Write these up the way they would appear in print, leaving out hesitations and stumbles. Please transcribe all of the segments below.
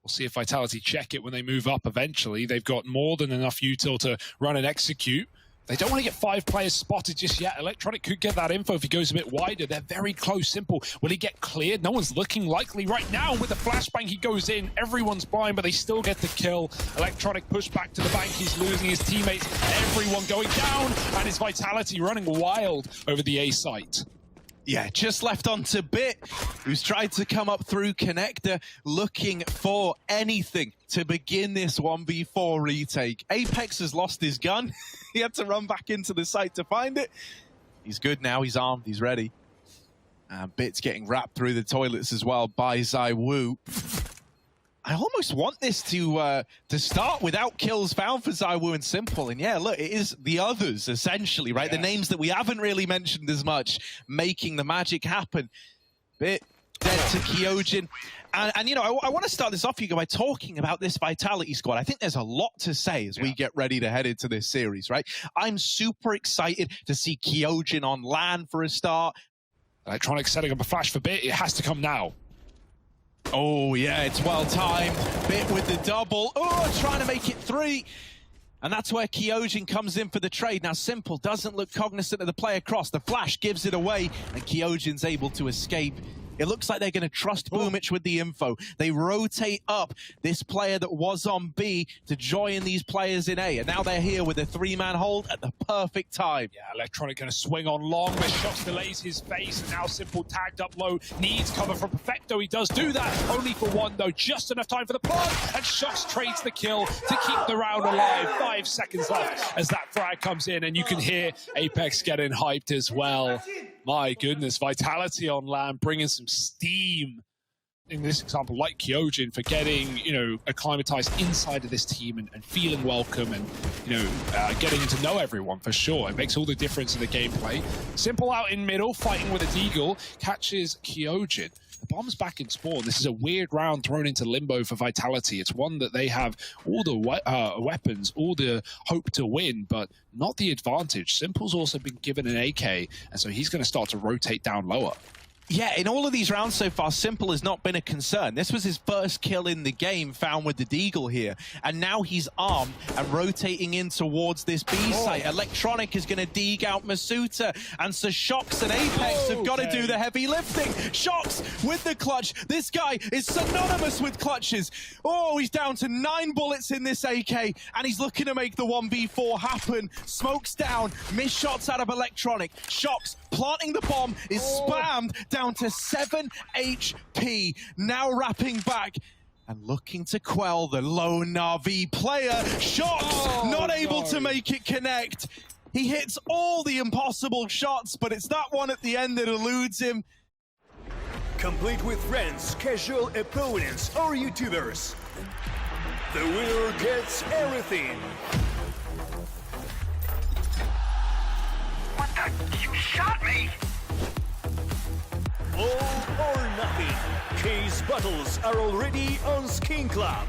We'll see if Vitality check it when they move up eventually. They've got more than enough util to run and execute. They don't want to get 5 players spotted just yet. Electronic could get that info if he goes a bit wider. They're very close. Simple. Will he get cleared? No one's looking likely right now. With the flashbang, he goes in. Everyone's blind, but they still get the kill. Electronic push back to the bank. He's losing his teammates. Everyone going down. And his Vitality running wild over the A site. Yeah, just left onto Bit, who's tried to come up through connector, looking for anything to begin this 1v4 retake. Apex has lost his gun. He had to run back into the site to find it. He's good now, he's armed, he's ready. And Bit's getting wrapped through the toilets as well by ZywOo. I almost want this to start without kills found for ZywOo and Simple. And yeah, look, it is the others, essentially, right? Yeah. The names that we haven't really mentioned as much, making the magic happen. Bit dead to Kyojin. And you know, I want to start this off, Hugo, by talking about this Vitality squad. I think there's a lot to say as we get ready to head into this series, right? I'm super excited to see Kyojin on LAN for a start. Electronic setting up a flash for Bit. It has to come now. Oh, yeah, it's well timed. Bit with the double. Oh, trying to make it 3. And that's where Kyojin comes in for the trade. Now, Simple doesn't look cognizant of the play across. The flash gives it away, and Kyojin's able to escape. It looks like they're going to trust Boomich with the info. They rotate up this player that was on B to join these players in A. And now they're here with a 3-man hold at the perfect time. Yeah, Electronic going to swing on long, but Shox delays his face. And now Simple tagged up low, needs cover from Perfecto. He does do that, only for 1 though. Just enough time for the plant. And Shox trades the kill to keep the round alive. 5 seconds left as that frag comes in. And you can hear Apex getting hyped as well. My goodness, Vitality on LAN, bringing some steam. In this example, like Kyojin, for getting, you know, acclimatized inside of this team and feeling welcome and, you know, getting to know everyone for sure. It makes all the difference in the gameplay. Simple out in middle, fighting with a Deagle, catches Kyojin. The bomb's back in spawn. This is a weird round thrown into limbo for Vitality. It's one that they have all the weapons, all the hope to win, but not the advantage. Simple's also been given an AK, and so he's going to start to rotate down lower. Yeah, in all of these rounds so far, Simple has not been a concern. This was his first kill in the game, found with the Deagle here. And now he's armed and rotating in towards this B site. Electronic is going to deeg out Masuta. And so Shox and Apex have got to do the heavy lifting. Shox with the clutch. This guy is synonymous with clutches. Oh, he's down to 9 bullets in this AK. And he's looking to make the 1v4 happen. Smokes down. Missed shots out of Electronic. Shox planting the bomb is spammed down to 7 HP. Now wrapping back and looking to quell the lone NaVi player. Shox not able to make it connect. He hits all the impossible shots, but it's that one at the end that eludes him. Complete with friends, casual opponents, or YouTubers. The winner gets everything. What the? You shot me! All or nothing. Case battles are already on Skin Club.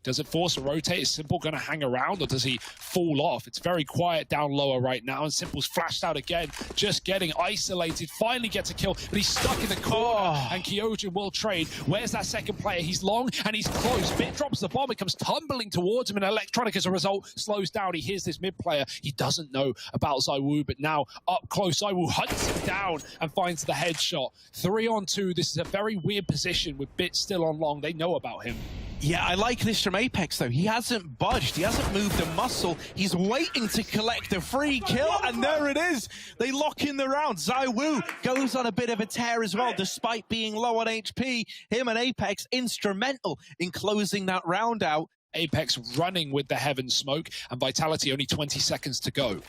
Does it force a rotate? Is Simple going to hang around, or does he fall off? It's very quiet down lower right now, and Simple's flashed out again, just getting isolated, finally gets a kill, but he's stuck in the corner, and Kyojin will trade. Where's that second player? He's long, and he's close. Bit drops the bomb, it comes tumbling towards him, and Electronic, as a result, slows down. He hears this mid player. He doesn't know about ZywOo, but now up close, ZywOo hunts him down and finds the headshot. 3-on-2, this is a very weird position with Bit still on long. They know about him. Yeah, I like this from Apex, though. He hasn't budged. He hasn't moved a muscle. He's waiting to collect a free kill, and there it is. They lock in the round. ZywOo goes on a bit of a tear as well, despite being low on HP. Him and Apex instrumental in closing that round out. Apex running with the Heaven smoke, and Vitality only 20 seconds to go.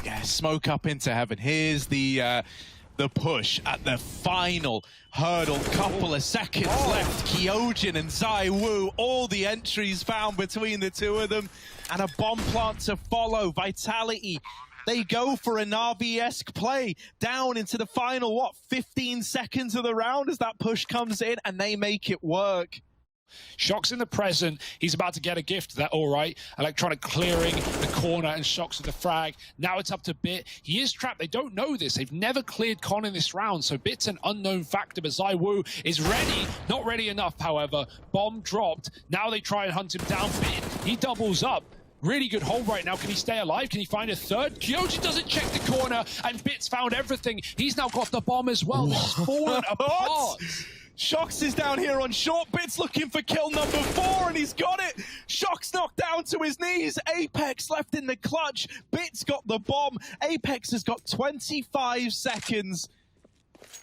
Yeah, smoke up into Heaven. Here's the push at the final hurdle. Couple of seconds left. Kyojin and ZywOo, all the entries found between the two of them, and a bomb plant to follow. Vitality, they go for a NaVi-esque play down into the final, 15 seconds of the round as that push comes in, and they make it work. Shox in the present. He's about to get a gift. That all right. Electronic clearing the corner and Shox with the frag. Now it's up to Bit. He is trapped. They don't know this. They've never cleared Con in this round, so Bit's an unknown factor. But ZywOo is ready. Not ready enough, however. Bomb dropped. Now they try and hunt him down. Bit. He doubles up. Really good hold right now. Can he stay alive? Can he find a third? Kyojin doesn't check the corner, and Bit's found everything. He's now got the bomb as well. This is fallen apart. Shox is down here on short. Bit's looking for kill number 4, and he's got it. Shox knocked down to his knees. Apex left in the clutch. Bit's got the bomb. Apex has got 25 seconds.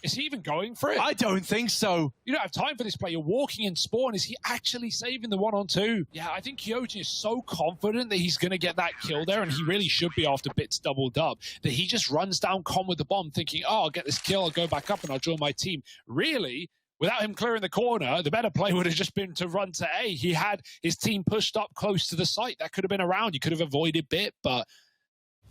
Is he even going for it? I don't think so. You don't have time for this play. You're walking in spawn. Is he actually saving the 1-on-2? Yeah, I think Kyojin is so confident that he's going to get that kill there, and he really should be after Bit's doubled up, that he just runs down Con with the bomb thinking, oh, I'll get this kill, I'll go back up and I'll join my team. Really, without him clearing the corner, the better play would have just been to run to A. He had his team pushed up close to the site. That could have been around. You could have avoided Bit, but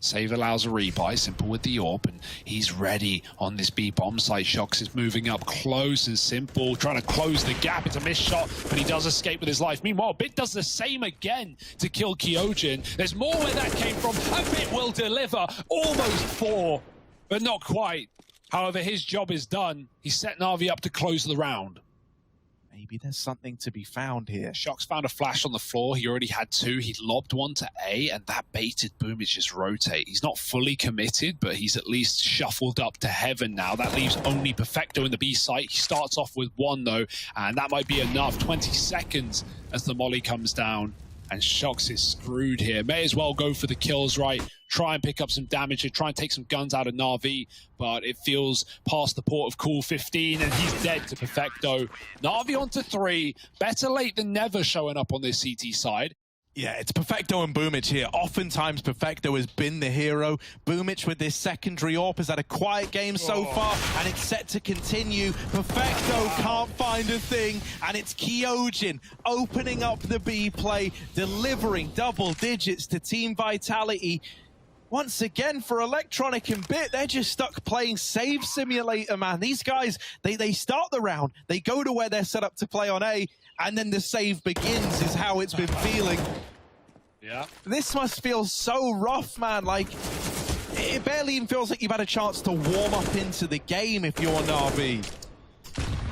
save allows a rebuy. Simple with the AWP, and he's ready on this B bomb site. Shox is moving up close and Simple, trying to close the gap. It's a missed shot, but he does escape with his life. Meanwhile, Bit does the same again to kill Kyojin. There's more where that came from, and Bit will deliver. Almost 4, but not quite. However, his job is done. He set NaVi up to close the round. Maybe there's something to be found here. Shox found a flash on the floor. He already had 2. He lobbed one to A, and that baited Boomich just rotate. He's not fully committed, but he's at least shuffled up to heaven now. That leaves only Perfecto in the B site. He starts off with 1, though, and that might be enough. 20 seconds as the molly comes down, and Shox is screwed here. May as well go for the kills, right? Try and pick up some damage here, try and take some guns out of NaVi, but it feels past the port of cool 15, and he's dead to Perfecto. NaVi on to 3. Better late than never showing up on this CT side. Yeah, it's Perfecto and Boomich here. Oftentimes, Perfecto has been the hero. Boomich with this secondary AWP has had a quiet game so far, and it's set to continue. Perfecto can't find a thing, and it's Kyojin opening up the B play, delivering double digits to Team Vitality. Once again, for Electronic and Bit, they're just stuck playing Save Simulator, man. These guys, they start the round, they go to where they're set up to play on A, and then the save begins is how it's been feeling. Yeah. This must feel so rough, man. Like, it barely even feels like you've had a chance to warm up into the game if you're NaVi.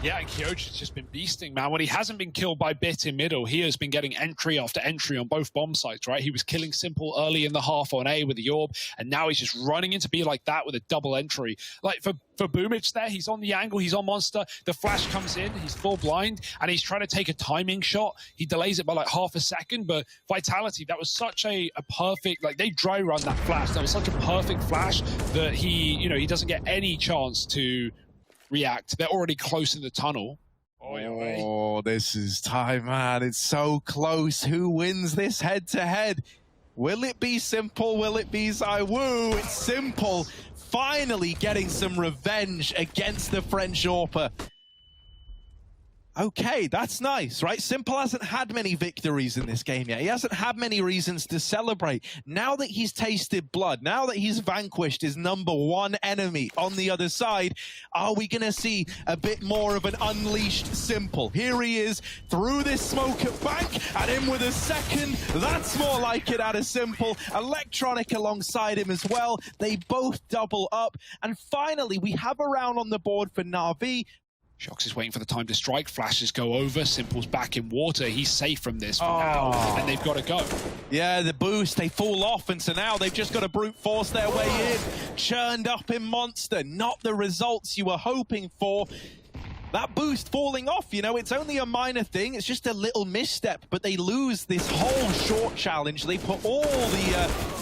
Yeah, and Kyojin's just been beasting, man. When he hasn't been killed by Bit in middle, he has been getting entry after entry on both bomb sites, right? He was killing Simple early in the half on A with the AWP, and now he's just running into B like that with a double entry. Like, for Boomich there, he's on the angle, he's on Monster, the flash comes in, he's full blind, and he's trying to take a timing shot. He delays it by like half a second, but Vitality, that was such a perfect, like, they dry run that flash. That was such a perfect flash that he doesn't get any chance to react. They're already close in the tunnel. Oh, this is time, man. It's so close. Who wins this head-to-head? Will it be Simple? Will it be ZywOo? It's Simple finally getting some revenge against the French AWPer. Okay, that's nice, right? Simple hasn't had many victories in this game yet. He hasn't had many reasons to celebrate. Now that he's tasted blood, now that he's vanquished his #1 enemy on the other side, are we going to see a bit more of an unleashed Simple? Here he is through this smoke at bank and in with a second. That's more like it out of Simple. Electronic alongside him as well. They both double up. And finally, we have a round on the board for NaVi. Shox is waiting for the time to strike. Flashes go over. Simple's back in water. He's safe from this for now, and they've got to go. Yeah, the boost, they fall off, and so now they've just got to brute force their way in. Churned up in Monster. Not the results you were hoping for. That boost falling off, it's only a minor thing. It's just a little misstep, but they lose this whole short challenge. They put all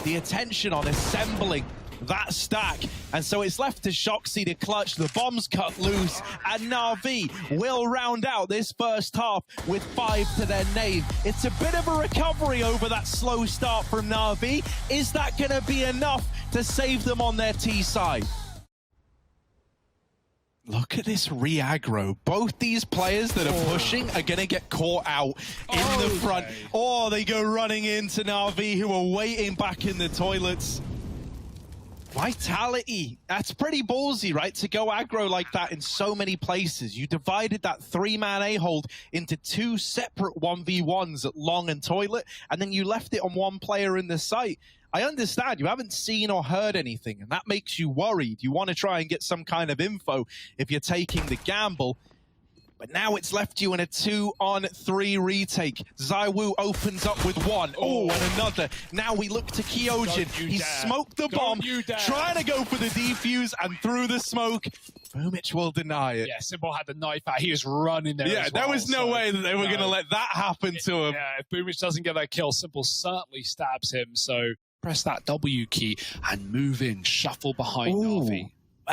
the attention on assembling that stack, and so it's left to Shoxy to clutch. The bomb's cut loose, and NaVi will round out this first half with 5 to their name. It's a bit of a recovery over that slow start from NaVi. Is that going to be enough to save them on their T side? Look at this re-aggro. Both these players that are pushing are going to get caught out in the front. Or they go running into NaVi, who are waiting back in the toilets. Vitality, that's pretty ballsy, right? To go aggro like that in so many places. You divided that 3-man A-hold into 2 separate 1v1s at Long and Toilet, and then you left it on one player in the site. I understand you haven't seen or heard anything, and that makes you worried. You want to try and get some kind of info if you're taking the gamble. But now it's left you in a 2-on-3 retake. ZywOo opens up with one. Oh, and another. Now we look to Kyojin. He's smoked the bomb, trying to go for the defuse, and through the smoke, Boomich will deny it. Yeah, Simple had the knife out. He was running there. Yeah, as well, there was no way that they were going to let that happen to him. Yeah, if Boomich doesn't get that kill, Simple certainly stabs him. So press that W key and move in, shuffle behind NaVi.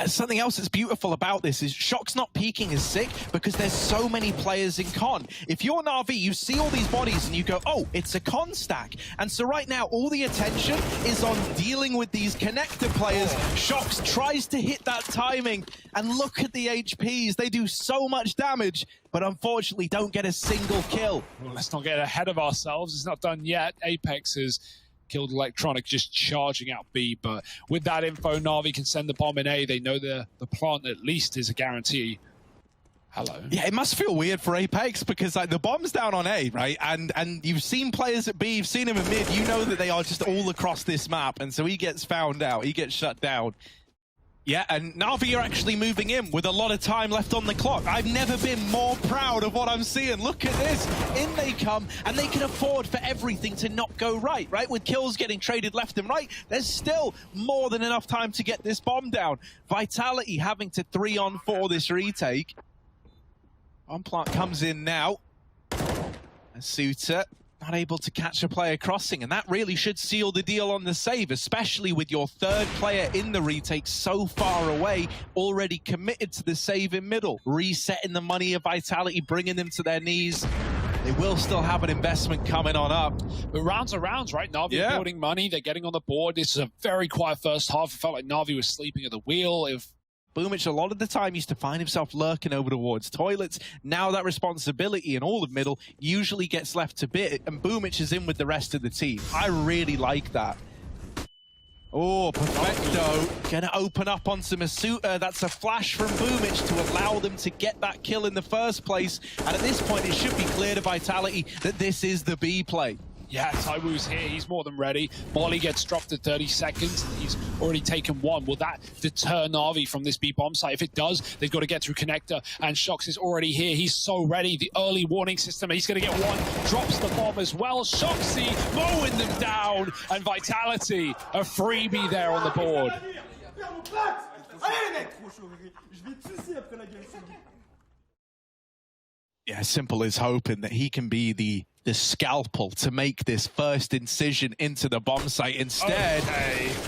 Something else that's beautiful about this is Shock's not peeking as sick because there's so many players in con. If you're NaVi, you see all these bodies and you go, oh, it's a con stack. And so right now, all the attention is on dealing with these connector players. Shock's tries to hit that timing, and look at the HPs. They do so much damage, but unfortunately don't get a single kill. Well, let's not get ahead of ourselves. It's not done yet. Apex is killed Electronic just charging out B, but with that info, NaVi can send the bomb in A. They know the plant at least is a guarantee. Hello. Yeah, it must feel weird for Apex because like the bomb's down on A, right? And you've seen players at B, you've seen him at mid, you know that they are just all across this map, and so he gets found out, he gets shut down. Yeah, and NaVi are actually moving in with a lot of time left on the clock. I've never been more proud of what I'm seeing. Look at this. In they come, and they can afford for everything to not go right? With kills getting traded left and right, there's still more than enough time to get this bomb down. Vitality having to 3-on-4 this retake. On plant comes in now. And Suter not able to catch a player crossing, and that really should seal the deal on the save, especially with your third player in the retake so far away, already committed to the save in middle. Resetting the money of Vitality, bringing them to their knees. They will still have an investment coming on up. But rounds are rounds, right? NaVi building money, they're getting on the board. This is a very quiet first half. It felt like NaVi was sleeping at the wheel. Boomich a lot of the time used to find himself lurking over towards toilets. Now that responsibility in all of middle usually gets left to bit, and Boomich is in with the rest of the team. I really like that. Oh, Perfecto gonna open up onto Masuta. That's a flash from Boomich to allow them to get that kill in the first place. And at this point, it should be clear to Vitality that this is the B play. Yeah, ZywOo's here. He's more than ready. Molly gets dropped at 30 seconds. He's already taken one. Will that deter NaVi from this B bomb site? If it does, they've got to get through connector. And Shox is already here. He's so ready. The early warning system. He's going to get one. Drops the bomb as well. Shoxy mowing them down. And Vitality, a freebie there on the board. Yeah, Simple is hoping that he can be the scalpel to make this first incision into the bomb site. Instead,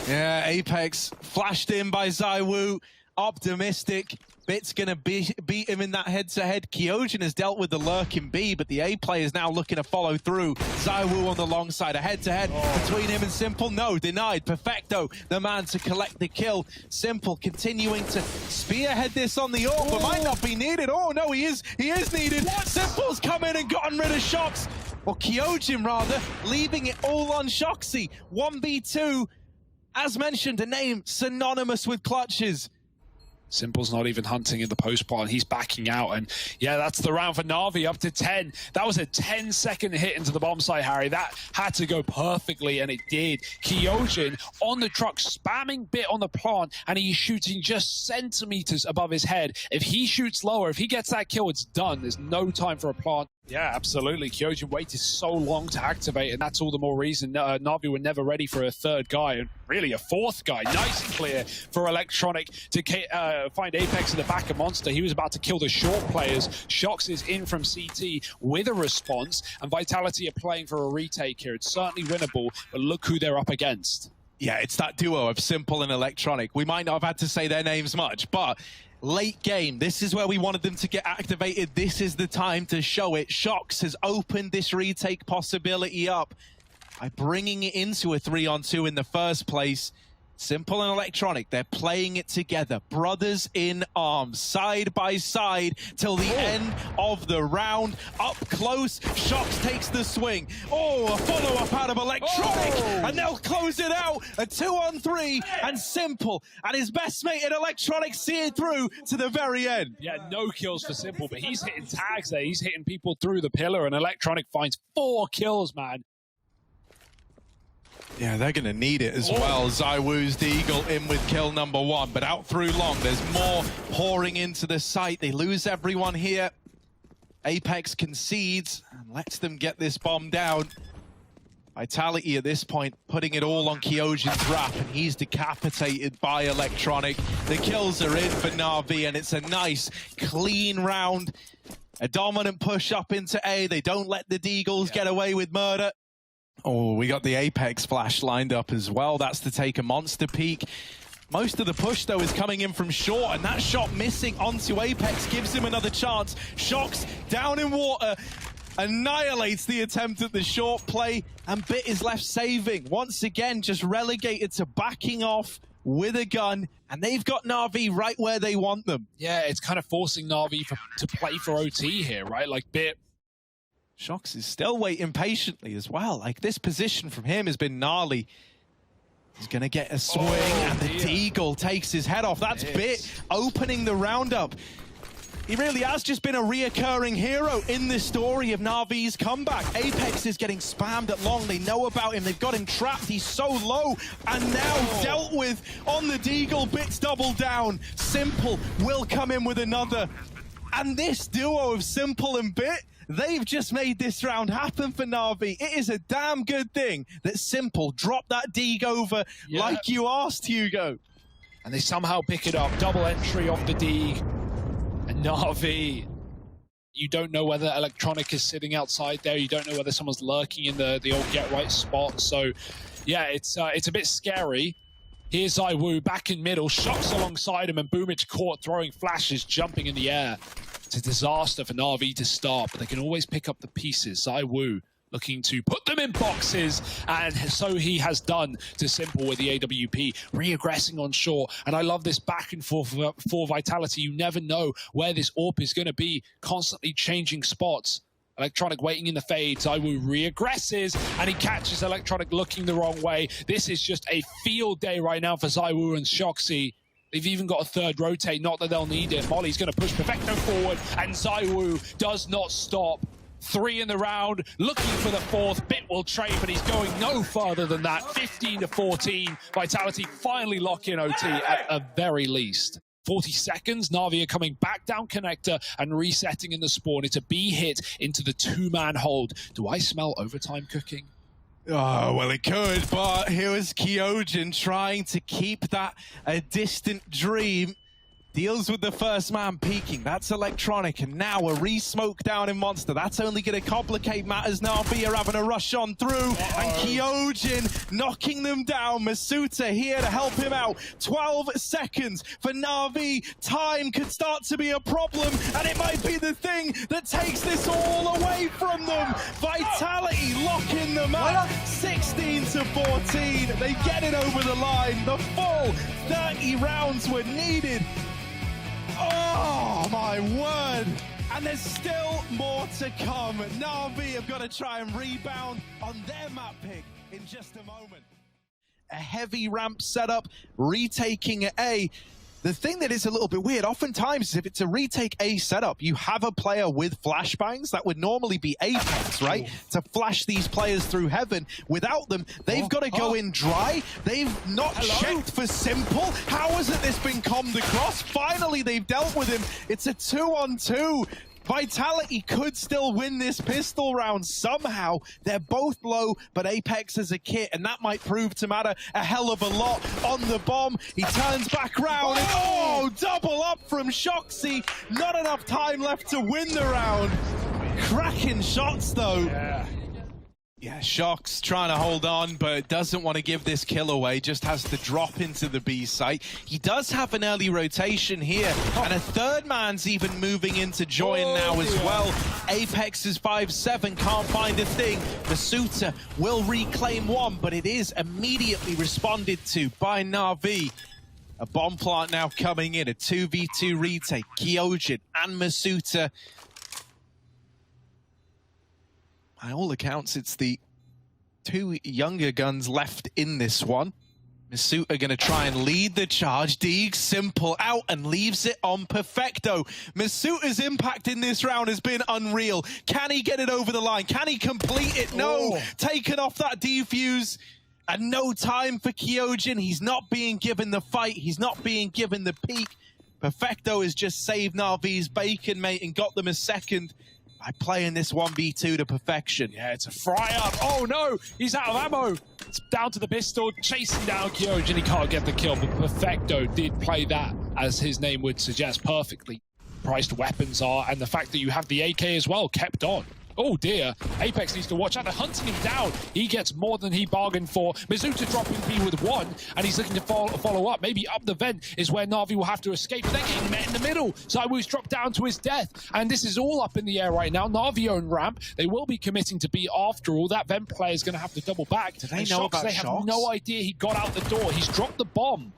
yeah, Apex flashed in by ZywOo. Optimistic. Bit's gonna beat him in that head-to-head. Kyojin has dealt with the lurk in B, but the A player is now looking to follow through. ZywOo on the long side, a head-to-head between him and Simple. No, denied. Perfecto, the man to collect the kill. Simple continuing to spearhead this on the AWP, but might not be needed. Oh no, he is needed. Simple's come in and gotten rid of Shox. Or Kyojin rather, leaving it all on Shoxy. 1v2, as mentioned, a name synonymous with clutches. Simple's not even hunting in the post plant. He's backing out. And yeah, that's the round for NaVi, up to 10. That was a 10-second hit into the bomb site, Harry. That had to go perfectly, and it did. Kyojin on the truck, spamming bit on the plant, and he's shooting just centimeters above his head. If he shoots lower, if he gets that kill, it's done. There's no time for a plant. Yeah, absolutely. Kyojin waited so long to activate, and that's all the more reason NaVi were never ready for a third guy, and really a fourth guy. Nice and clear for Electronic to find Apex in the back of Monster. He was about to kill the short players. Shox is in from CT with a response, and Vitality are playing for a retake here. It's certainly winnable, but look who they're up against. Yeah, it's that duo of Simple and Electronic. We might not have had to say their names much, but late game, this is where we wanted them to get activated. This is the time to show it. Shox has opened this retake possibility up by bringing it into a 3-on-2 in the first place. Simple and Electronic, they're playing it together. Brothers in arms, side by side, till the end of the round. Up close, Shox takes the swing. Oh, a follow-up out of Electronic, and they'll close it out. A 2-on-3, and Simple and his best mate in Electronic see it through to the very end. Yeah, no kills for Simple, but he's hitting tags there. He's hitting people through the pillar, and Electronic finds 4 kills, man. Yeah, they're going to need it as well. ZywOo's Deagle in with kill number 1, but out through long. There's more pouring into the site. They lose everyone here. Apex concedes and lets them get this bomb down. Vitality at this point putting it all on Kyojin's wrap, and he's decapitated by Electronic. The kills are in for NaVi, and it's a nice, clean round. A dominant push up into A. They don't let the Deagles get away with murder. Oh, we got the Apex flash lined up as well. That's to take a monster peek. Most of the push, though, is coming in from short, and that shot missing onto Apex gives him another chance. Shox down in water, annihilates the attempt at the short play, and Bit is left saving. Once again, just relegated to backing off with a gun, and they've got NaVi right where they want them. Yeah, it's kind of forcing NaVi to play for OT here, right? Like, Bit. Shox is still waiting patiently as well. Like, this position from him has been gnarly. He's going to get a swing, and the Deagle takes his head off. That's Bit opening the roundup. He really has just been a reoccurring hero in this story of NaVi's comeback. Apex is getting spammed at long. They know about him. They've got him trapped. He's so low, and now dealt with on the Deagle. Bit's double down. Simple will come in with another. And this duo of Simple and Bit, they've just made this round happen for NaVi. It is a damn good thing that Simple dropped that Deag over like you asked, Hugo. And they somehow pick it up. Double entry off the Deag. And NaVi, you don't know whether Electronic is sitting outside there. You don't know whether someone's lurking in the old get-right spot. So, yeah, it's a bit scary. Here's ZywOo back in middle, Shox alongside him, and Boomich caught throwing flashes, jumping in the air. It's a disaster for NaVi to start, but they can always pick up the pieces. ZywOo looking to put them in boxes, and so he has done to Simple with the AWP, re-aggressing on short. And I love this back and forth for Vitality. You never know where this AWP is going to be, constantly changing spots. Electronic waiting in the fade. ZywOo re-aggresses, and he catches Electronic looking the wrong way. This is just a field day right now for ZywOo and Shoxy. They've even got a third rotate, not that they'll need it. Molly's going to push Perfecto forward, and ZywOo does not stop. 3 in the round, looking for the 4th. Bit will trade, but he's going no further than that. 15-14. Vitality finally lock in OT at the very least. 40 seconds, NaVi are coming back down connector and resetting in the spawn. It's a B hit into the 2-man hold. Do I smell overtime cooking? Oh, well, it could, but here was Kyojin trying to keep that a distant dream. Deals with the first man peeking. That's Electronic, and now a re-smoke down in Monster. That's only going to complicate matters. NaVi are having a rush on through, and Kyojin knocking them down. Masuta here to help him out. 12 seconds for NaVi. Time could start to be a problem, and it might be the thing that takes this all away from them. Vitality locking them up. 16-14. They get it over the line. The full 30 rounds were needed. Oh, my word. And there's still more to come. NaVi have got to try and rebound on their map pick in just a moment. A heavy ramp setup, retaking A. The thing that is a little bit weird, oftentimes, if it's a retake A setup, you have a player with flashbangs. That would normally be Apex, right? To flash these players through heaven. Without them, they've got to go in dry. They've not checked for Simple. How hasn't this been commed across? Finally, they've dealt with him. It's a 2-on-2. Vitality could still win this pistol round somehow. They're both low, but Apex has a kit, and that might prove to matter a hell of a lot on the bomb. He turns back round, and double up from Shoxy. Not enough time left to win the round. Cracking shots, though. Yeah. Yeah, Shock's trying to hold on, but doesn't want to give this kill away, just has to drop into the B site. He does have an early rotation here, and a third man's even moving in to join now as well. Apex is 5-7, can't find a thing. Masuta will reclaim one, but it is immediately responded to by NaVi. A bomb plant now coming in, a 2v2 retake. Kyojin and Masuta. By all accounts, it's the two younger guns left in this one. Masuta going to try and lead the charge. Deeg simple out and leaves it on Perfecto. Masuta's impact in this round has been unreal. Can he get it over the line? Can he complete it? No. Taken off that defuse. And no time for Kyojin. He's not being given the fight. He's not being given the peak. Perfecto has just saved NaVi's bacon, mate, and got them a second by playing this 1v2 to perfection. Yeah, it's a fry up. Oh no, he's out of ammo. It's down to the pistol, chasing down Kyojin. He can't get the kill, but Perfecto did play that, as his name would suggest, perfectly. Priced weapons are, and the fact that you have the AK as well kept on. Oh dear, Apex needs to watch out. They're hunting him down. He gets more than he bargained for. Masuta dropping B with one, and he's looking to follow up. Maybe up the vent is where NaVi will have to escape, but they're getting met in the middle. ZywOo's dropped down to his death, and this is all up in the air right now. NaVi own ramp. They will be committing to B after all. That vent player is going to have to double back. Do they know about They have no idea he got out the door. He's dropped the bomb.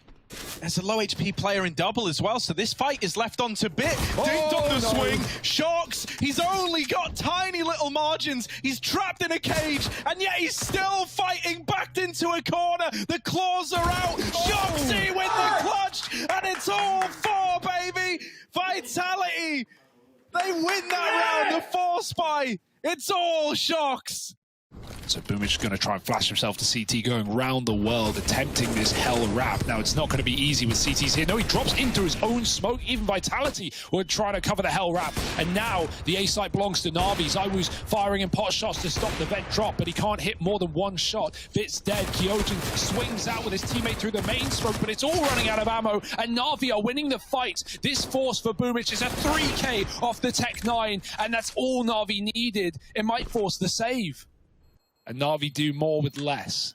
There's a low HP player in double as well, so this fight is left on to bit. Dinged on the swing. Shocks, he's only got tiny little margins. He's trapped in a cage, and yet he's still fighting, backed into a corner. The claws are out. Shocksy with the clutch, and it's all four, baby. Vitality. They win that round, the four spy. It's all Shocks. So Boomich going to try and flash himself to CT, going round the world, attempting this hell wrap. Now, it's not going to be easy with CTs here. No, he drops into his own smoke. Even Vitality were trying to cover the hell wrap. And now the A site belongs to NaVi. ZywOo's firing in pot shots to stop the vent drop, but he can't hit more than one shot. Bit's dead. Kyojin swings out with his teammate through the main stroke, but it's all running out of ammo. And NaVi are winning the fight. This force for Boomich is a 3K off the Tech 9, and that's all NaVi needed. It might force the save. And NaVi do more with less.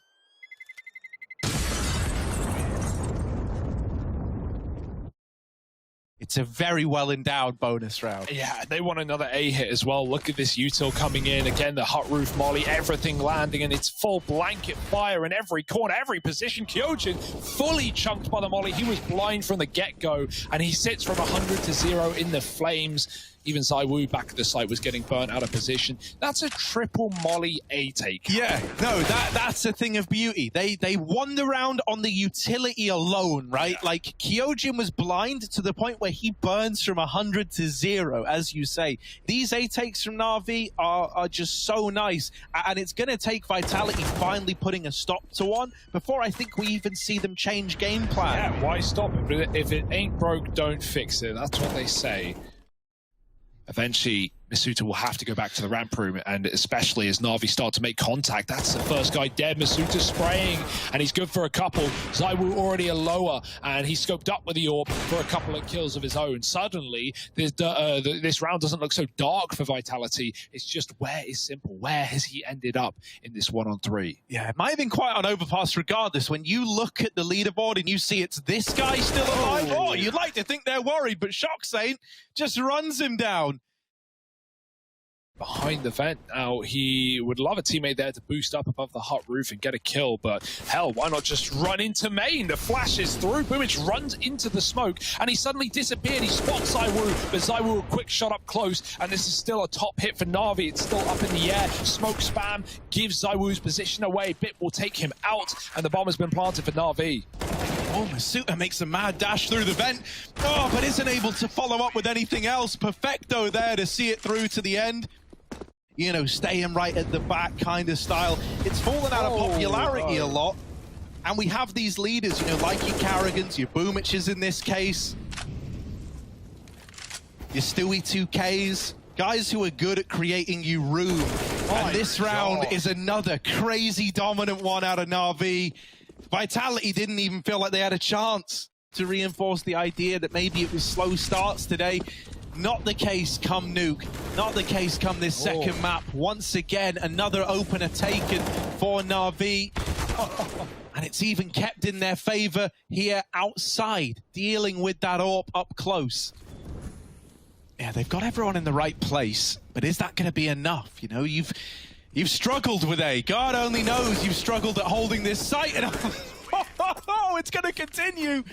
It's a very well-endowed bonus round. Yeah, they want another A hit as well. Look at this util coming in. Again, the hut roof molly, everything landing, and it's full blanket fire in every corner, every position. Kyojin fully chunked by the molly. He was blind from the get-go, and he sits from 100 to 0 in the flames. Even ZywOo back at the site was getting burnt out of position. That's a triple molly A take. Yeah, no, that's a thing of beauty. They won the round on the utility alone, right? Yeah. Like, Kyojin was blind to the point where he burns from 100 to 0, as you say. These A takes from NaVi are just so nice, and it's going to take Vitality finally putting a stop to one before I think we even see them change game plan. Yeah, why stop it? But if it ain't broke, don't fix it. That's what they say. Eventually, Masuta will have to go back to the ramp room, and especially as NaVi start to make contact. That's the first guy dead. Masuta spraying, and he's good for a couple. ZywOo already a lower, and he scoped up with the AWP for a couple of kills of his own. Suddenly, this round doesn't look so dark for Vitality. It's just, where is Simple? Where has he ended up in this 1-on-3? Yeah, it might have been quite on overpass regardless. When you look at the leaderboard and you see it's this guy still alive, oh, you'd like to think they're worried, but Shocks ain't. Just runs him down. Behind the vent now, he would love a teammate there to boost up above the hut roof and get a kill, but hell, why not just run into main? The flash is through, Boomich runs into the smoke, and he suddenly disappeared. He spots ZywOo, but ZywOo a quick shot up close, and this is still a top hit for NaVi. It's still up in the air. Smoke spam gives ZywOo's position away. Bit will take him out, and the bomb has been planted for NaVi. Oh, Masuta makes a mad dash through the vent. Oh, but isn't able to follow up with anything else. Perfecto there to see it through to the end. You know, staying right at the back kind of style. It's fallen out of popularity a lot. And we have these leaders, you know, like your Carragans, your Boomiches in this case, your Stewie 2Ks, guys who are good at creating you room. And this round is another crazy dominant one out of NaVi. Vitality didn't even feel like they had a chance to reinforce the idea that maybe it was slow starts today. Not the case come Nuke. Not the case come this second map. Once again, another opener taken for NaVi. And it's even kept in their favor here outside, dealing with that AWP up close. Yeah, they've got everyone in the right place, but is that going to be enough? You know, you've struggled with A. God only knows you've struggled at holding this site. And it's going to continue.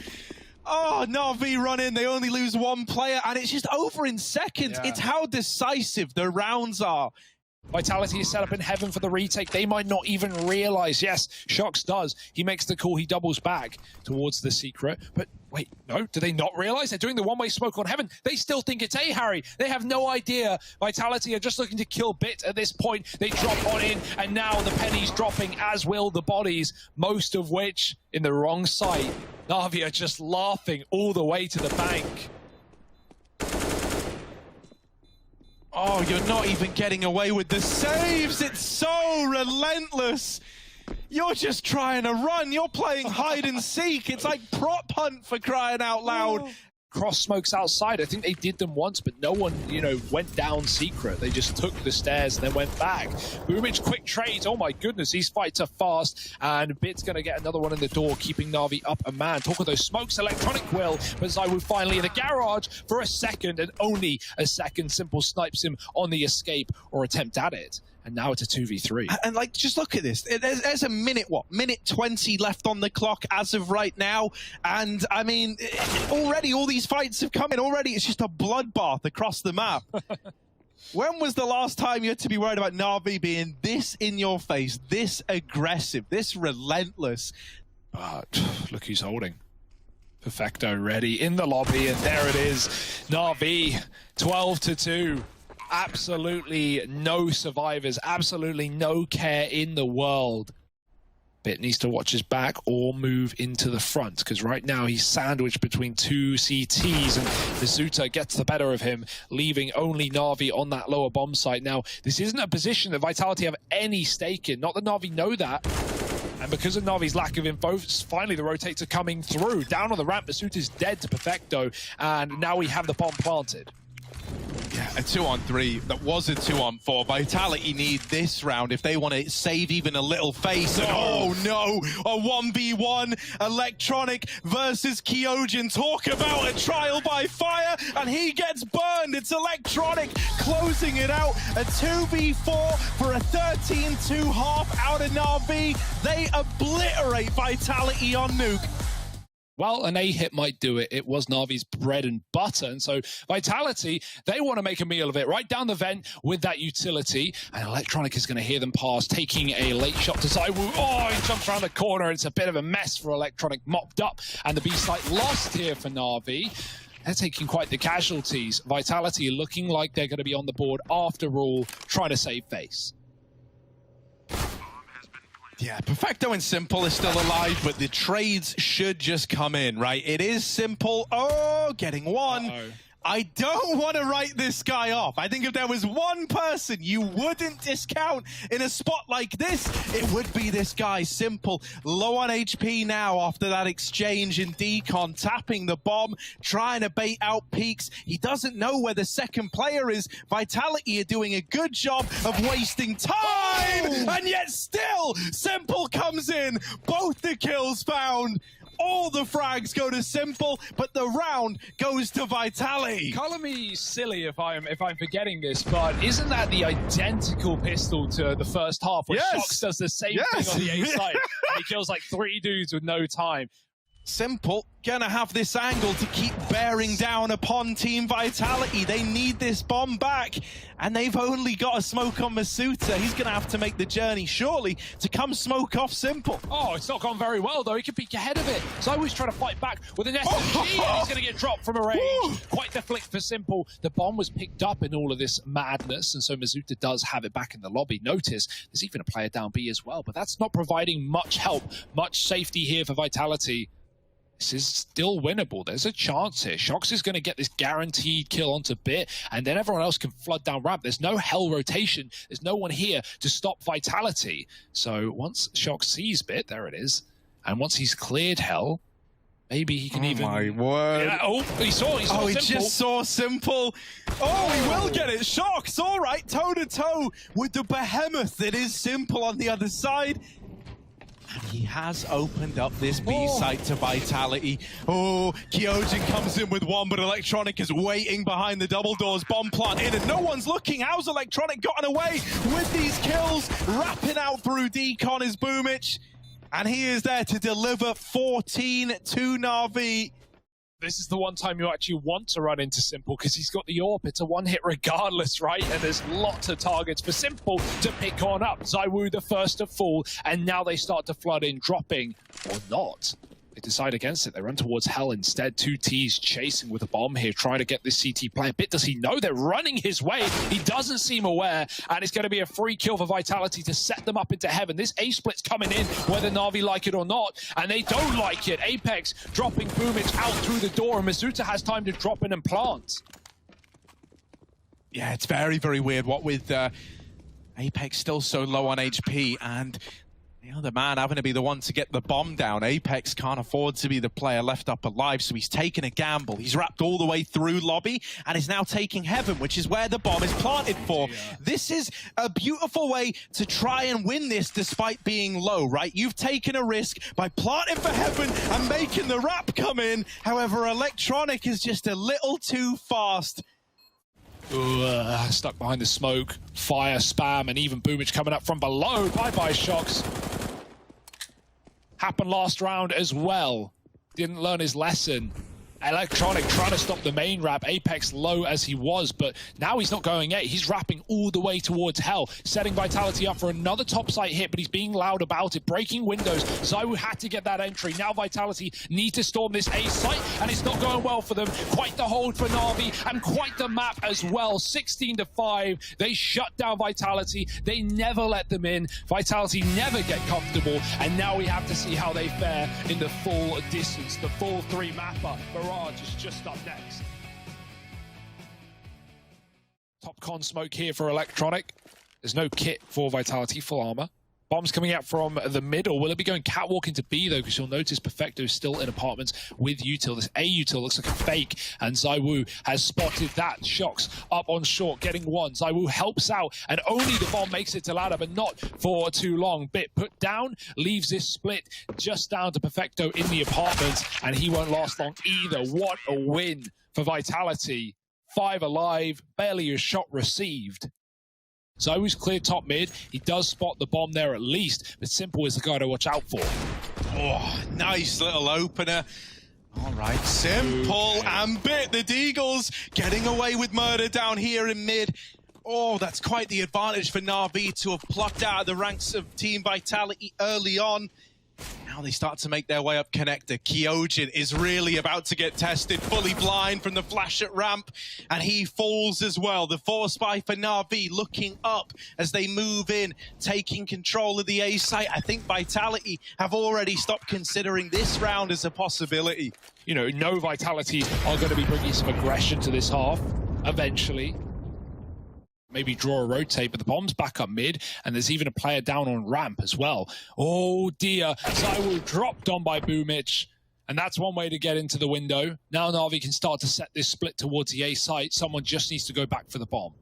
Oh, NaVi run in. They only lose one player, and it's just over in seconds. Yeah. It's how decisive the rounds are. Vitality is set up in heaven for the retake. They might not even realize. Yes, Shox does. He makes the call. He doubles back towards the secret. But wait, no, do they not realize? They're doing the one-way smoke on heaven. They still think it's A, Harry. They have no idea. Vitality are just looking to kill Bit at this point. They drop on in, and now the pennies dropping, as will the bodies, most of which in the wrong site. NaVi are just laughing all the way to the bank. Oh, you're not even getting away with the saves. It's so relentless. You're just trying to run. You're playing hide and seek. It's like prop hunt, for crying out loud. Cross smokes outside. I think they did them once, but no one, you know, went down secret. They just took the stairs and then went back. Boomage quick trades. Oh my goodness, these fights are fast, and Bit's going to get another one in the door, keeping NaVi up a man. Talk of those smokes, Electronic will, but Zywoo finally in the garage for a second, and only a second. Simple snipes him on the escape or attempt at it. And now it's a 2v3. And like, just look at this. There's a minute, minute 20 left on the clock as of right now. And I mean, already all these fights have come in. Already it's just a bloodbath across the map. When was the last time you had to be worried about NaVi being this in your face, this aggressive, this relentless? But look who's holding. Perfecto ready in the lobby, and there it is. NaVi, 12-2. Absolutely no survivors, absolutely no care in the world. Bit needs to watch his back or move into the front, because right now he's sandwiched between two CTs, and Mizuta gets the better of him, leaving only NaVi on that lower bomb site. Now, this isn't a position that Vitality have any stake in. Not that NaVi know that. And because of NaVi's lack of info, finally the rotates are coming through. Down on the ramp, Misuta's dead to Perfecto, and now we have the bomb planted. Yeah, a 2-on-3. That was a 2-on-4. Vitality need this round if they want to save even a little face. And oh no, a 1v1 Electronic versus Kyojin. Talk about a trial by fire, and he gets burned. It's Electronic closing it out. A 2v4 for a 13-2 half out of NaVi. They obliterate Vitality on Nuke. Well, an A hit might do it. It was NaVi's bread and butter. And so Vitality, they want to make a meal of it right down the vent with that utility. And Electronic is going to hear them pass, taking a late shot to Zywoo. Oh, he jumps around the corner. It's a bit of a mess for Electronic, mopped up. And the B site lost here for NaVi. They're taking quite the casualties. Vitality looking like they're going to be on the board after all, trying to save face. Yeah, Perfecto and Simple is still alive, but the trades should just come in, right? It is Simple. Oh, getting one. I don't want to write this guy off. I think if there was one person you wouldn't discount in a spot like this, it would be this guy, Simple. Low on HP now after that exchange in decon, tapping the bomb, trying to bait out peaks. He doesn't know where the second player is. Vitality are doing a good job of wasting time, and yet still, Simple comes in. Both the kills found. All the frags go to Simple, but the round goes to Vitality. Color me silly if I'm forgetting this, but isn't that the identical pistol to the first half where Shox does the same thing on the A side? And he kills like 3 dudes with no time. Simple gonna have this angle to keep bearing down upon Team Vitality. They need this bomb back, and they've only got a smoke on Masuta. He's gonna have to make the journey, surely, to come smoke off Simple. Oh, it's not gone very well, though. He could be ahead of it. So I was trying to fight back with an SMG, and he's gonna get dropped from a range. Quite the flick for Simple. The bomb was picked up in all of this madness, and so Mizuta does have it back in the lobby. Notice there's even a player down B as well, but that's not providing much help, much safety here for Vitality. This is still winnable. There's a chance here. Shox is going to get this guaranteed kill onto Bit, and then everyone else can flood down ramp. There's no hell rotation. There's no one here to stop Vitality. So once Shox sees Bit, there it is, and once he's cleared hell, Maybe he can Oh even... my word. Yeah, oh, he saw He Simple. just saw Simple. Oh, he will get it. Shocks, all right, toe-to-toe with the behemoth that is Simple on the other side. And he has opened up this B site to Vitality. Oh, Kyojin comes in with one, but Electronic is waiting behind the double doors. Bomb plant in, and no one's looking. How's Electronic gotten away with these kills? Wrapping out through Decon is Boomich. And he is there to deliver 14 to NaVi. This is the one time you actually want to run into Simple because he's got the AWP. It's a one hit regardless, right? And there's lots of targets for Simple to pick on up. ZywOo the first to fall, and now they start to flood in, dropping or not. They decide against it. They run towards Hell instead. 2Ts chasing with a bomb here, trying to get this CT player. Bit does he know they're running his way. He doesn't seem aware, and it's going to be a free kill for Vitality to set them up into heaven. This A-split's coming in, whether Na'Vi like it or not, and they don't like it. Apex dropping Boomich out through the door, and Mizuta has time to drop in and plant. Yeah, it's very, very weird. What with Apex still so low on HP, and the other man having to be the one to get the bomb down. Apex can't afford to be the player left up alive, so he's taken a gamble. He's wrapped all the way through lobby and is now taking heaven, which is where the bomb is planted for. Yeah. This is a beautiful way to try and win this despite being low, right? You've taken a risk by planting for heaven and making the wrap come in. However, Electronic is just a little too fast. Stuck behind the smoke, fire, spam, and even Boomich coming up from below. Bye-bye, Shocks. Happened last round as well. Didn't learn his lesson. Electronic trying to stop the main wrap. Apex low as he was, but now he's not going A. He's wrapping all the way towards Hell, setting Vitality up for another top site hit, but he's being loud about it, breaking windows. ZywOo had to get that entry. Now Vitality need to storm this A site, and it's not going well for them. Quite the hold for Na'Vi, and quite the map as well. 16-5. They shut down Vitality. They never let them in. Vitality never get comfortable, and now we have to see how they fare in the full distance, the full 3 mapper. Barrage is just up next. Top con smoke here for Electronic. There's no kit for Vitality, full armor. Bombs coming out from the middle. Will it be going catwalk into B though? Because you'll notice Perfecto's still in apartments with Util. This A Util looks like a fake, and ZywOo has spotted that. Shocks up on short, getting one. ZywOo helps out, and only the bomb makes it to ladder, but not for too long. Bit put down, leaves this split just down to Perfecto in the apartments, and he won't last long either. What a win for Vitality. 5 alive, barely a shot received. ZywOo's clear top mid. He does spot the bomb there at least, but Simple is the guy to watch out for. Oh, nice little opener. All right, Simple and Bit, the Deagles, getting away with murder down here in mid. Oh, that's quite the advantage for Na'Vi to have plucked out of the ranks of Team Vitality early on. Now they start to make their way up connector. Kyojin is really about to get tested, fully blind from the flash at ramp, and he falls as well. The force spy for Na'Vi looking up as they move in, taking control of the A site. I think Vitality have already stopped considering this round as a possibility. You know, no Vitality are going to be bringing some aggression to this half, eventually. Maybe draw a rotate, but the bomb's back up mid, and there's even a player down on ramp as well. Oh dear, ZywOo dropped on by Boomich, and that's one way to get into the window. Now Na'Vi can start to set this split towards the A site. Someone just needs to go back for the bomb.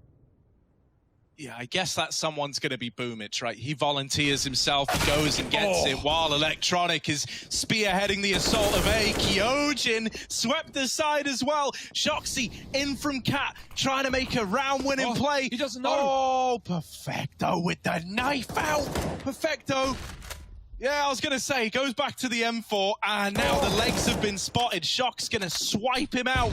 Yeah, I guess that someone's going to be Boomich, right? He volunteers himself, he goes and gets it, while Electronic is spearheading the assault of A. Kyojin swept aside as well. Shoxy in from Cat, trying to make a round-winning play. He doesn't know. Oh, Perfecto with the knife out. Perfecto. Yeah, I was going to say, goes back to the M4, and now the legs have been spotted. Shock's going to swipe him out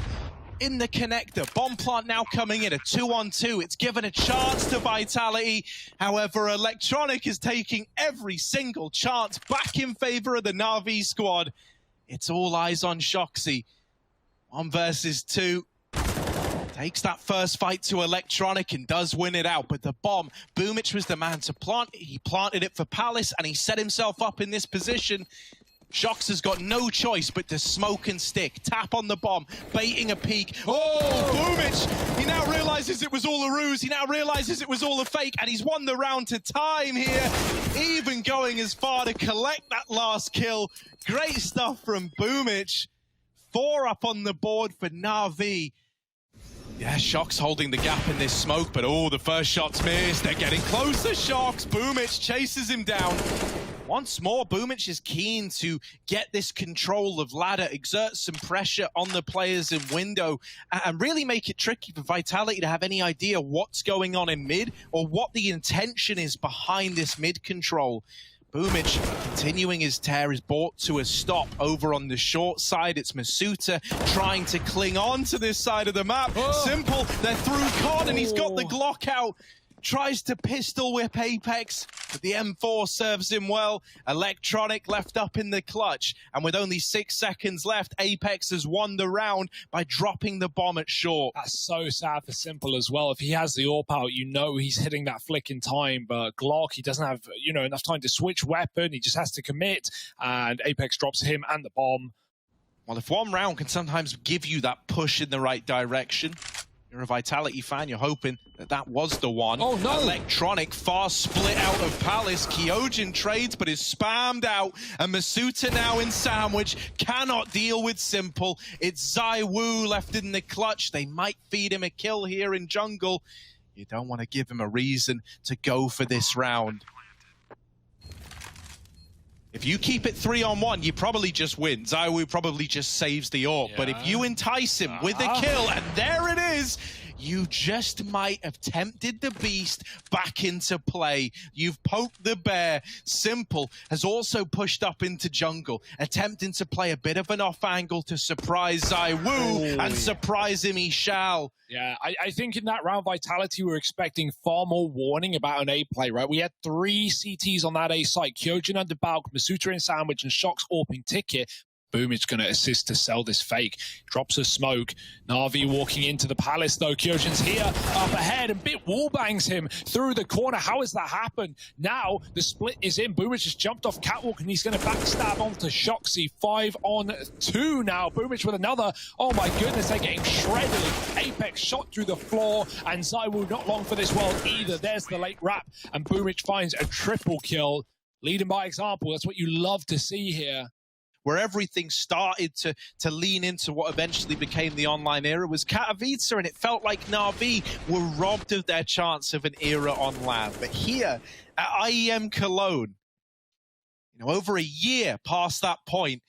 in the connector. Bomb plant now coming in, a 2-on-2. It's given a chance to Vitality. However, Electronic is taking every single chance back in favor of the Na'Vi squad. It's all eyes on Shoxy. 1 versus 2. Takes that first fight to Electronic and does win it out. But the bomb, Boomich was the man to plant. He planted it for Palace and he set himself up in this position. Shox has got no choice but to smoke and stick, tap on the bomb, baiting a peek. Oh, Boomich! He now realizes it was all a ruse. He now realizes it was all a fake, and he's won the round to time here, even going as far to collect that last kill. Great stuff from Boomich. 4 up on the board for NaVi. Yeah, Shox holding the gap in this smoke, but oh, the first shot's missed. They're getting closer, Shox. Boomich chases him down. Once more, Boomich is keen to get this control of ladder, exert some pressure on the players in window, and really make it tricky for Vitality to have any idea what's going on in mid or what the intention is behind this mid control. Boomich, continuing his tear, is brought to a stop over on the short side. It's Masuta trying to cling on to this side of the map. Simple, they're through Con, and he's got the Glock out. Tries to pistol whip Apex, but the M4 serves him well. Electronic left up in the clutch, and with only 6 seconds left, Apex has won the round by dropping the bomb at short. That's so sad for Simple as well. If he has the AWP out, you know he's hitting that flick in time, but Glock, he doesn't have, you know, enough time to switch weapon. He just has to commit, and Apex drops him and the bomb. Well, if one round can sometimes give you that push in the right direction, you're a Vitality fan, you're hoping that that was the one. Oh, no. Electronic fast split out of Palace. Kyojin trades, but is spammed out. And Masuta now in sandwich. Cannot deal with Simple. It's ZywOo left in the clutch. They might feed him a kill here in jungle. You don't want to give him a reason to go for this round. If you keep it 3-on-1, you probably just win. ZywOo probably just saves the AWP. Yeah. But if you entice him with a kill, and there it is, you just might have tempted the beast back into play. You've poked the bear. Simple has also pushed up into jungle, attempting to play a bit of an off angle to surprise ZywOo, and surprise him he shall. Yeah, I think in that round, Vitality were expecting far more warning about an A play, right? We had 3 CTs on that A site. Kyojin under Balk, Masuta in sandwich, and Shox AWPing ticket. Boomich going to assist to sell this fake. Drops a smoke. NaVi walking into the Palace, though. Kyojin's here, up ahead, and Bit wallbangs him through the corner. How has that happened? Now the split is in. Boomich has jumped off catwalk, and he's going to backstab onto Shoxy. 5-on-2 now. Boomich with another. Oh my goodness, they're getting shredded. Apex shot through the floor, and ZywOo not long for this world either. There's the late wrap, and Boomich finds a triple kill. Leading by example. That's what you love to see here. Where everything started to lean into what eventually became the online era was Katowice, and it felt like NaVi were robbed of their chance of an era on LAN. But here at IEM Cologne, you know, over a year past that point,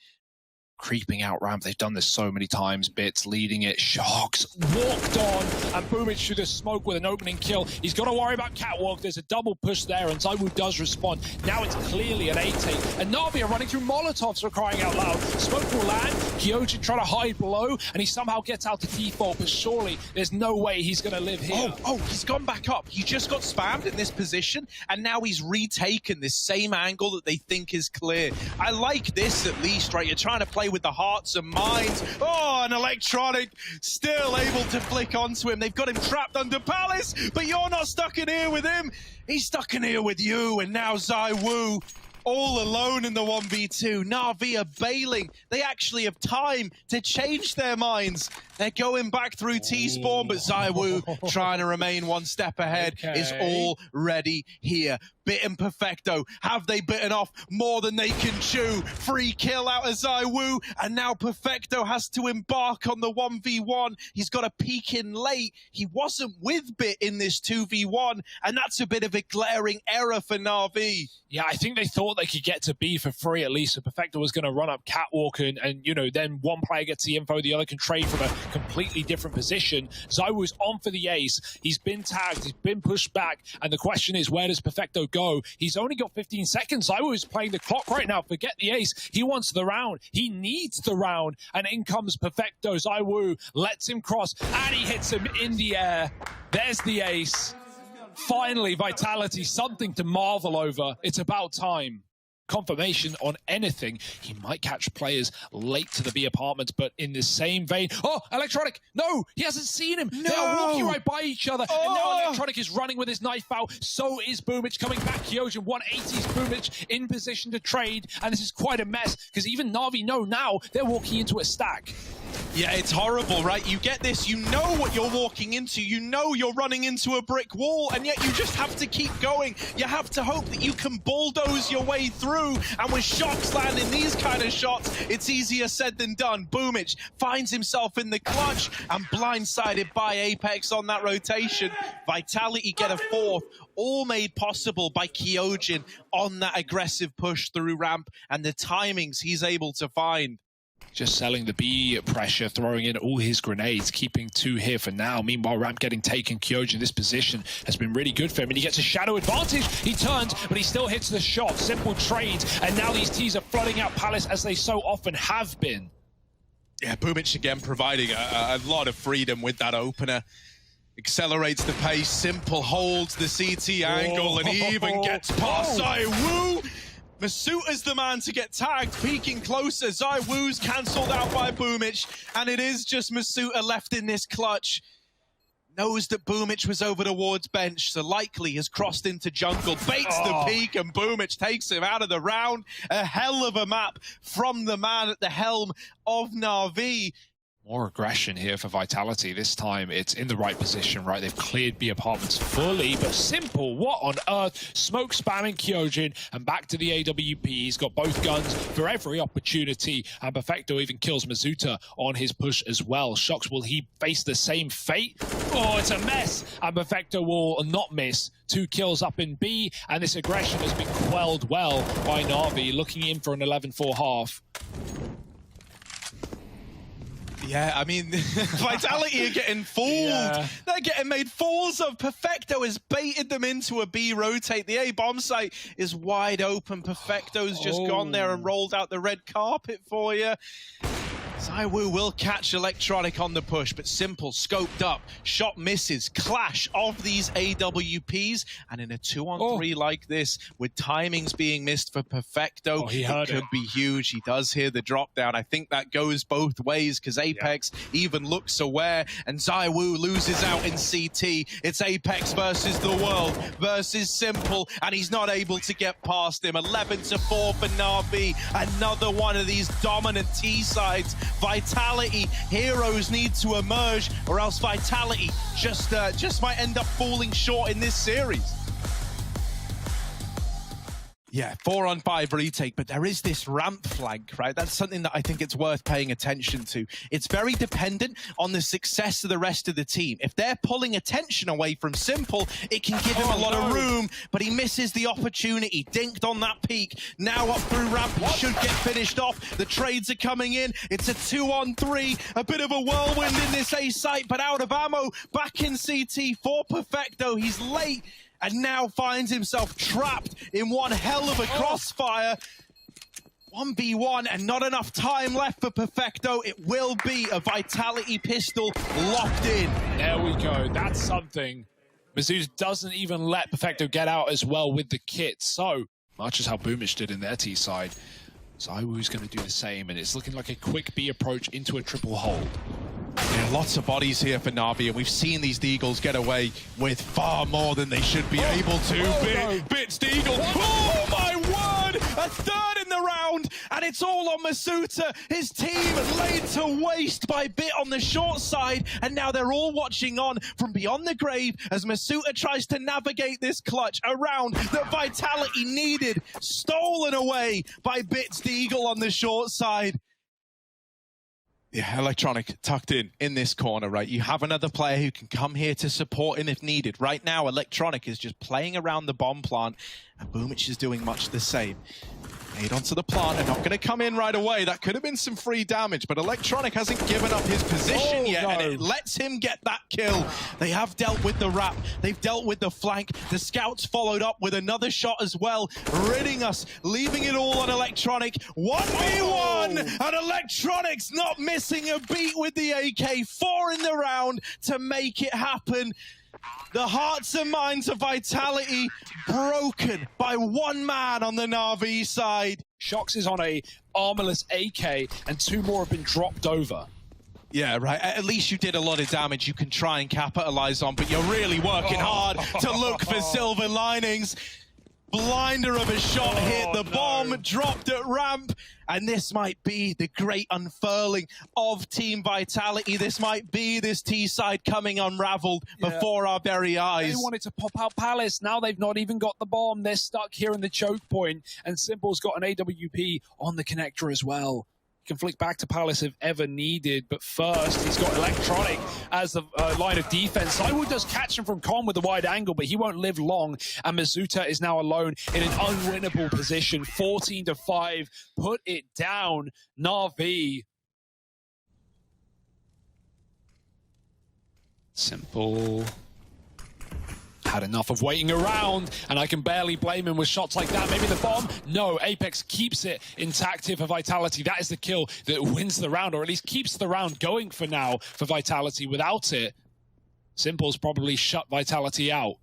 creeping out ramp. They've done this so many times. Bits leading it. Shox walked on, and Boomich through the smoke with an opening kill. He's got to worry about catwalk. There's a double push there, and ZywOo does respond. Now it's clearly an 8-8, and NaVi are running through Molotovs for crying out loud. Smoke will land. Kyojin trying to hide below, and he somehow gets out to default, but surely there's no way he's going to live here. Oh, he's gone back up. He just got spammed in this position, and now he's retaken this same angle that they think is clear. I like this at least, right? You're trying to play with the hearts and minds. Oh, an Electronic still able to flick onto him. They've got him trapped under Palace, but you're not stuck in here with him. He's stuck in here with you, and now ZywOo all alone in the 1v2. NaVi are bailing. They actually have time to change their minds. They're going back through T-spawn, but ZywOo, trying to remain one step ahead, is already here. Bit and Perfecto, have they bitten off more than they can chew? Free kill out of ZywOo, and now Perfecto has to embark on the 1v1. He's got to peek in late. He wasn't with Bit in this 2v1, and that's a bit of a glaring error for NaVi. Yeah, I think they thought they could get to B for free at least, so Perfecto was going to run up catwalk, and you know, then one player gets the info, the other can trade from a completely different position. ZywOo's on for the ace. He's been tagged, he's been pushed back, and the question is, where does Perfecto go? He's only got 15 seconds. ZywOo is playing the clock right now. Forget the ace. He wants the round. He needs the round. And in comes Perfecto. ZywOo lets him cross, and he hits him in the air. There's the ace. Finally, Vitality, something to marvel over. It's about time. confirmation on anything. He might catch players late to the B apartments, but in the same vein... Oh, Electronic! No! He hasn't seen him! No. They are walking right by each other, and now Electronic is running with his knife out. So is Boomich coming back. Kyojin 180's Boomich in position to trade, and this is quite a mess, because even NaVi know now they're walking into a stack. Yeah, it's horrible, right? You get this, you know what you're walking into, you know you're running into a brick wall, and yet you just have to keep going. You have to hope that you can bulldoze your way through, and with Shox landing these kind of shots, it's easier said than done. Boomich finds himself in the clutch and blindsided by Apex on that rotation. Vitality get a fourth, all made possible by Kyojin on that aggressive push through ramp and the timings he's able to find. Just selling the B pressure, throwing in all his grenades, keeping 2 here for now. Meanwhile, ramp getting taken. Kyojin, this position has been really good for him, and he gets a shadow advantage. He turns, but he still hits the shot. Simple trades, and now these T's are flooding out Palace as they so often have been. Yeah, Boomich again providing a lot of freedom with that opener. Accelerates the pace, Simple holds the CT angle, and he even gets past ZywOo. Masuuta's the man to get tagged, peeking closer. ZywOo's cancelled out by Boomich, and it is just Masuuta left in this clutch. Knows that Boomich was over towards bench, so likely has crossed into jungle, baits the peek, and Boomich takes him out of the round. A hell of a map from the man at the helm of NaVi. More aggression here for Vitality. This time it's in the right position, right? They've cleared B apartments fully, but Simple, what on earth? Smoke spamming Kyojin, and back to the AWP. He's got both guns for every opportunity, and Perfecto even kills Masuuta on his push as well. Shox, will he face the same fate? Oh, it's a mess, and Perfecto will not miss. 2 kills up in B, and this aggression has been quelled well by NaVi, looking in for an 11-4 half. Yeah, I mean, Vitality are getting fooled. Yeah. They're getting made fools of. Perfecto has baited them into a B rotate. The A bomb site is wide open. Perfecto's just gone there and rolled out the red carpet for you. ZywOo will catch Electronic on the push, but Simple scoped up. Shot misses. Clash of these AWPs, and in a 2-on-3 like this, with timings being missed for Perfecto, it could be huge. He does hear the drop down. I think that goes both ways, because Apex even looks aware, and ZywOo loses out in CT. It's Apex versus the world versus Simple, and he's not able to get past him. 11-4 for NaVi. Another one of these dominant T sides. Vitality, heroes need to emerge, or else Vitality just might end up falling short in this series. Yeah, 4-on-5 retake, but there is this ramp flank, right? That's something that I think it's worth paying attention to. It's very dependent on the success of the rest of the team. If they're pulling attention away from Simple, it can give him a lot of room, but he misses the opportunity. Dinked on that peak. Now up through ramp, he should get finished off. The trades are coming in. It's a 2-on-3, a bit of a whirlwind in this A site, but out of ammo. Back in CT for Perfecto. He's late, and now finds himself trapped in one hell of a crossfire. 1v1 and not enough time left for Perfecto. It will be a Vitality pistol locked in. There we go. That's something. Mizzou doesn't even let Perfecto get out as well with the kit. So much as how Boomich did in their T side, ZywOo's going to do the same, and it's looking like a quick B approach into a triple hold. Yeah, lots of bodies here for NaVi, and we've seen these Deagles get away with far more than they should be able to. Bits Deagle. Oh my word! A third in the round, and it's all on Masuuta. His team laid to waste by Bit on the short side, and now they're all watching on from beyond the grave as Masuuta tries to navigate this clutch around that Vitality needed. Stolen away by Bits Deagle on the short side. Yeah, Electronic tucked in this corner, right? You have another player who can come here to support him if needed. Right now, Electronic is just playing around the bomb plant, and Boomich is doing much the same. Made onto the plant and not going to come in right away. That could have been some free damage, but Electronic hasn't given up his position yet, and it lets him get that kill. They have dealt with the wrap. They've dealt with the flank. The scouts followed up with another shot as well, ridding us, leaving it all on Electronic. 1v1, and Electronic's not missing a beat with the AK. 4 in the round to make it happen. The hearts and minds of Vitality broken by one man on the NaVi side. Shox is on a armorless AK, and 2 more have been dropped over. Yeah, right. At least you did a lot of damage you can try and capitalize on, but you're really working hard to look for silver linings. Blinder of a shot hit, the bomb dropped at ramp, and this might be the great unfurling of Team Vitality. This might be this T-side coming unraveled before our very eyes. They wanted to pop out Palace, now they've not even got the bomb. They're stuck here in the choke point, and Simple's got an AWP on the connector as well. He can flick back to Palace if ever needed, but first he's got Electronic as the line of defense. Cywood does catch him from Con with the wide angle, but he won't live long, and Mizuta is now alone in an unwinnable position. 14-5, put it down. NaVi. Simple had enough of waiting around, and I can barely blame him with shots like that. Maybe the bomb? No, Apex keeps it intact here for Vitality. That is the kill that wins the round, or at least keeps the round going for now for Vitality. Without it, Simple's probably shut Vitality out.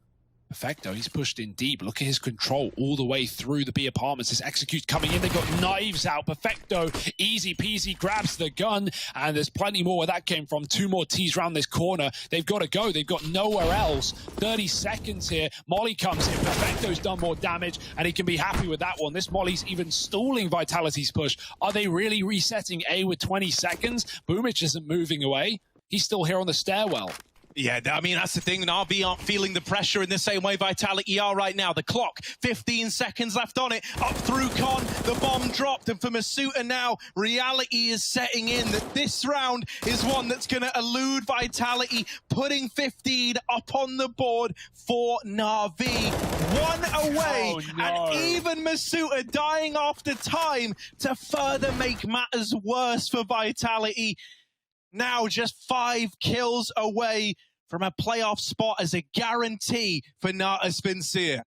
Perfecto, he's pushed in deep. Look at his control all the way through the B apartments. This Execute's coming in. They've got knives out. Perfecto, easy peasy, grabs the gun. And there's plenty more where that came from. 2 more T's round this corner. They've got to go. They've got nowhere else. 30 seconds here. Molly comes in. Perfecto's done more damage, and he can be happy with that one. This Molly's even stalling Vitality's push. Are they really resetting A with 20 seconds? Boomich isn't moving away. He's still here on the stairwell. Yeah, I mean, that's the thing. NaVi aren't feeling the pressure in the same way Vitality are right now. The clock, 15 seconds left on it. Up through Con, the bomb dropped. And for Masuta now, reality is setting in that this round is one that's going to elude Vitality, putting 15 up on the board for NaVi. 1 away, and even Masuta dying after time to further make matters worse for Vitality. Now just 5 kills away from a playoff spot as a guarantee for Nata Spincere.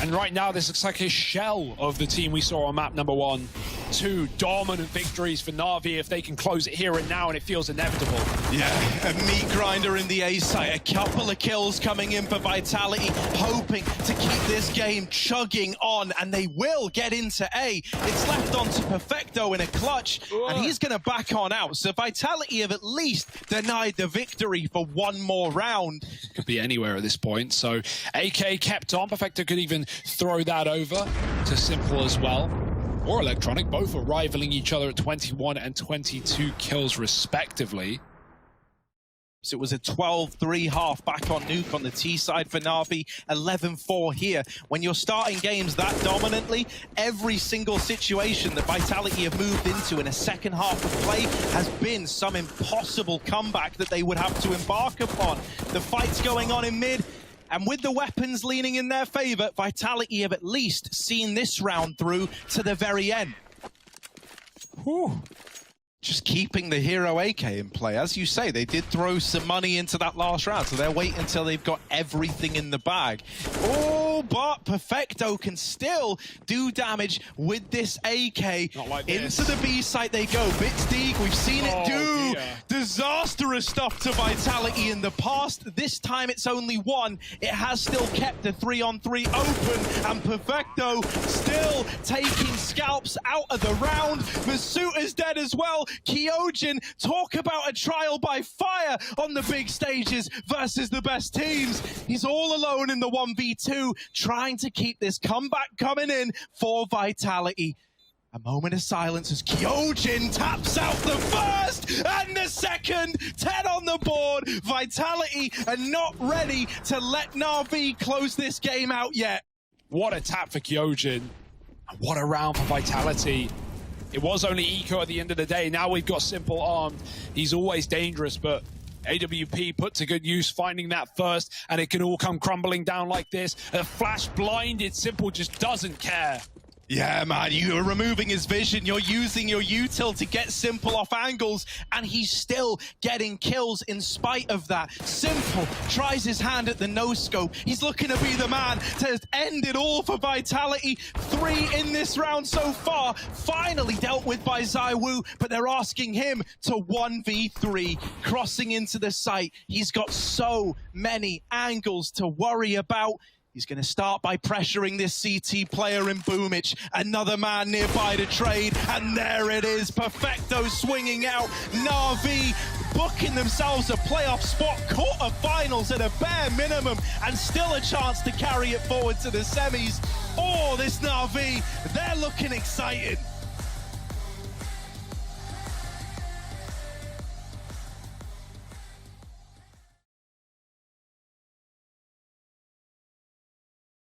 And right now, this looks like a shell of the team we saw on map number 1. 2 dominant victories for NaVi if they can close it here and now, and it feels inevitable. Yeah, a meat grinder in the A site. A couple of kills coming in for Vitality, hoping to keep this game chugging on, and they will get into A. It's left on to Perfecto in a clutch, and he's going to back on out. So Vitality have at least denied the victory for 1 more round. Could be anywhere at this point. So AK kept on. Perfecto could even throw that over to Simple as well. Or Electronic, both are rivaling each other at 21 and 22 kills respectively. So it was a 12-3 half back on Nuke on the T side for NaVi, 11-4 here. When you're starting games that dominantly, every single situation that Vitality have moved into in a second half of play has been some impossible comeback that they would have to embark upon. The fight's going on in mid, and with the weapons leaning in their favor, Vitality have at least seen this round through to the very end. Whew. Just keeping the hero AK in play. As you say, they did throw some money into that last round, so they'll wait until they've got everything in the bag. Oh, but Perfecto can still do damage with this AK. Not like this. Into the B site they go. Bitsdeek, we've seen it do disastrous stuff to Vitality in the past. This time it's only 1. It has still kept the 3-on-3 open, and Perfecto still taking scalps out of the round. Masuta's dead as well. Kyojin, talk about a trial by fire on the big stages versus the best teams. He's all alone in the 1v2, trying to keep this comeback coming in for Vitality. A moment of silence as Kyojin taps out the first and the second. 10 on the board. Vitality are not ready to let NaVi close this game out yet. What a tap for Kyojin. And what a round for Vitality. It was only Eco at the end of the day. Now we've got Simple armed. He's always dangerous, but AWP put to good use, finding that first, and it can all come crumbling down like this. A flash blinded, Simple just doesn't care. Yeah, man, you're removing his vision. You're using your util to get Simple off angles, and he's still getting kills in spite of that. Simple tries his hand at the no-scope. He's looking to be the man to end it all for Vitality. 3 in this round so far. Finally dealt with by ZywOo, but they're asking him to 1v3. Crossing into the site. He's got so many angles to worry about. He's going to start by pressuring this CT player in Boomich. Another man nearby to trade, and there it is. Perfecto swinging out. NaVi booking themselves a playoff spot, quarterfinals at a bare minimum, and still a chance to carry it forward to the semis. Oh, this NaVi, they're looking excited.